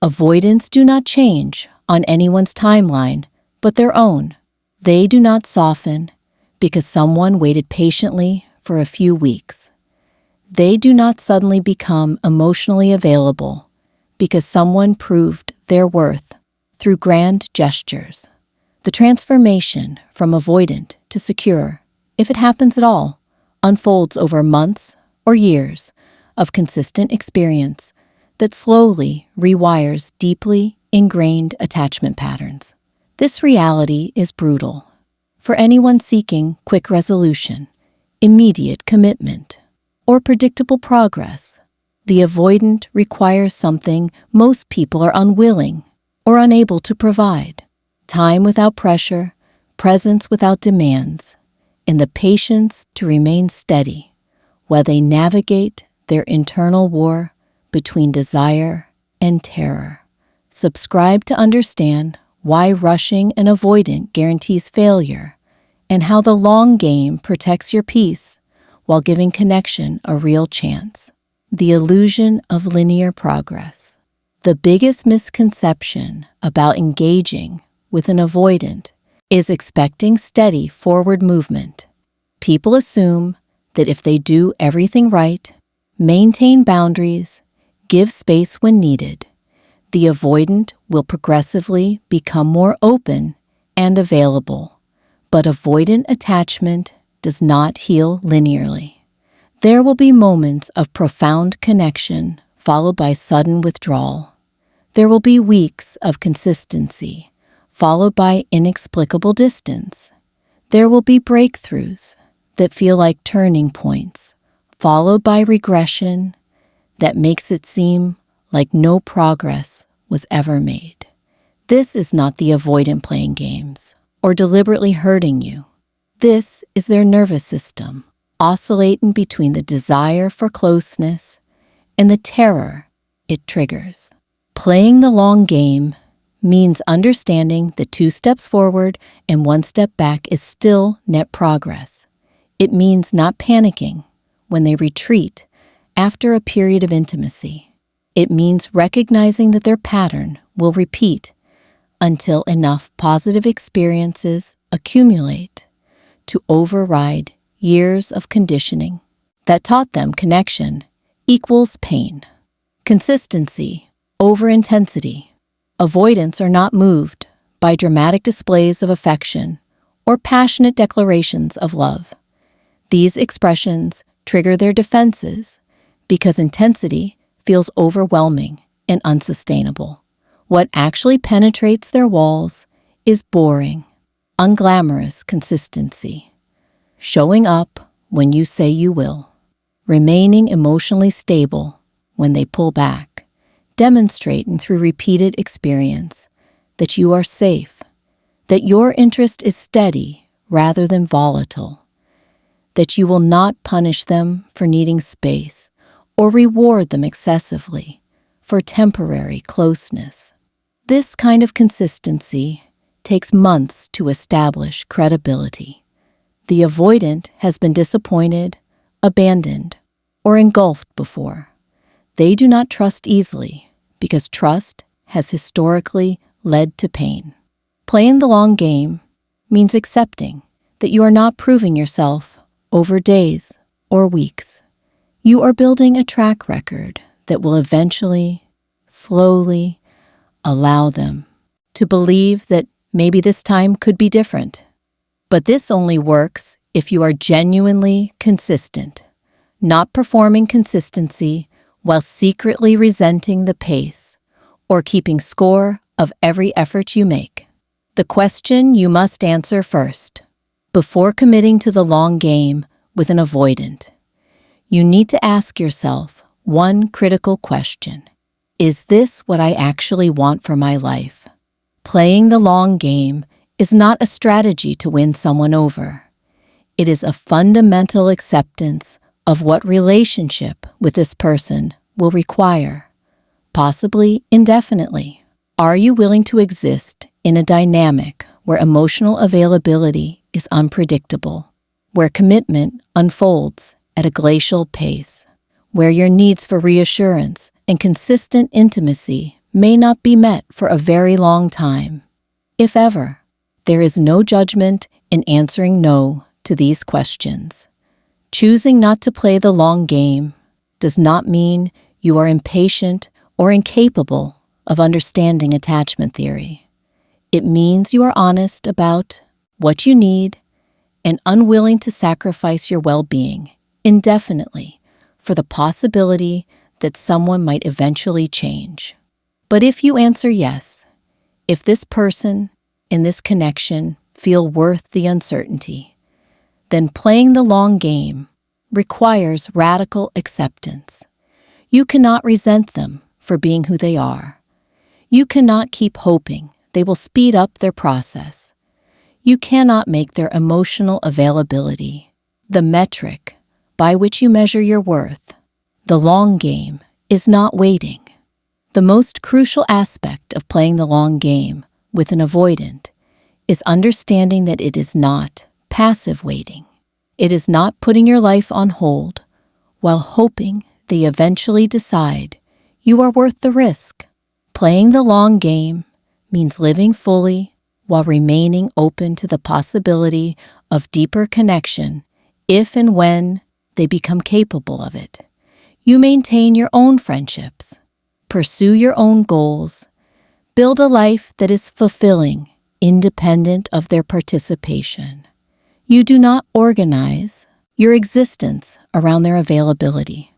Avoidants do not change on anyone's timeline but their own. They do not soften because someone waited patiently for a few weeks. They do not suddenly become emotionally available because someone proved their worth through grand gestures. The transformation from avoidant to secure, if it happens at all, unfolds over months or years of consistent experience that slowly rewires deeply ingrained attachment patterns. This reality is brutal for anyone seeking quick resolution, immediate commitment, or predictable progress. The avoidant requires something most people are unwilling or unable to provide: time without pressure, presence without demands, and the patience to remain steady while they navigate their internal war between desire and terror. Subscribe to understand why rushing an avoidant guarantees failure, and how the long game protects your peace while giving connection a real chance. The illusion of linear progress. The biggest misconception about engaging with an avoidant is expecting steady forward movement. People assume that if they do everything right, maintain boundaries, give space when needed, the avoidant will progressively become more open and available. But avoidant attachment does not heal linearly. There will be moments of profound connection followed by sudden withdrawal. There will be weeks of consistency followed by inexplicable distance. There will be breakthroughs that feel like turning points, followed by regression that makes it seem like no progress was ever made. This is not the avoidant playing games or deliberately hurting you. This is their nervous system, oscillating between the desire for closeness and the terror it triggers. Playing the long game means understanding that 2 steps forward and 1 step back is still net progress. It means not panicking when they retreat after a period of intimacy. It means recognizing that their pattern will repeat until enough positive experiences accumulate to override years of conditioning that taught them connection equals pain. Consistency over intensity. Avoidants are not moved by dramatic displays of affection or passionate declarations of love. These expressions trigger their defenses because intensity feels overwhelming and unsustainable. What actually penetrates their walls is boring, unglamorous consistency. Showing up when you say you will. Remaining emotionally stable when they pull back. Demonstrating through repeated experience that you are safe, that your interest is steady rather than volatile, that you will not punish them for needing space or reward them excessively for temporary closeness. This kind of consistency takes months to establish credibility. The avoidant has been disappointed, abandoned, or engulfed before. They do not trust easily because trust has historically led to pain. Playing the long game means accepting that you are not proving yourself over days or weeks. You are building a track record that will eventually, slowly, allow them to believe that maybe this time could be different. But this only works if you are genuinely consistent, not performing consistency while secretly resenting the pace or keeping score of every effort you make. The question you must answer first, before committing to the long game with an avoidant, you need to ask yourself one critical question. Is this what I actually want for my life? Playing the long game is not a strategy to win someone over. It is a fundamental acceptance of what relationship with this person will require, possibly indefinitely. Are you willing to exist in a dynamic where emotional availability is unpredictable, where commitment unfolds at a glacial pace, where your needs for reassurance and consistent intimacy may not be met for a very long time, if ever. There is no judgment in answering no to these questions. Choosing not to play the long game does not mean you are impatient or incapable of understanding attachment theory. It means you are honest about what you need and unwilling to sacrifice your well-being indefinitely for the possibility that someone might eventually change. But if you answer yes, if this person in this connection feel worth the uncertainty, then playing the long game requires radical acceptance. You cannot resent them for being who they are. You cannot keep hoping they will speed up their process. You cannot make their emotional availability the metric by which you measure your worth. The long game is not waiting. The most crucial aspect of playing the long game with an avoidant is understanding that it is not passive waiting. It is not putting your life on hold while hoping they eventually decide you are worth the risk. Playing the long game means living fully while remaining open to the possibility of deeper connection if and when they become capable of it. You maintain your own friendships, pursue your own goals, build a life that is fulfilling, independent of their participation. You do not organize your existence around their availability.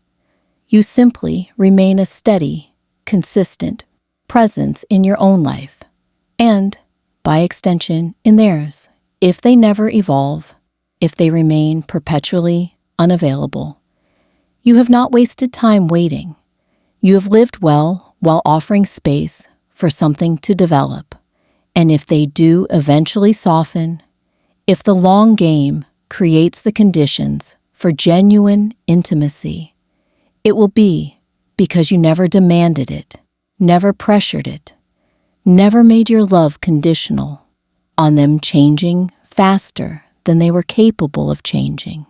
You simply remain a steady, consistent presence in your own life, and, by extension, in theirs, if they never evolve, if they remain perpetually unavailable. You have not wasted time waiting. You have lived well while offering space for something to develop. And if they do eventually soften, if the long game creates the conditions for genuine intimacy, it will be because you never demanded it, never pressured it, never made your love conditional on them changing faster than they were capable of changing.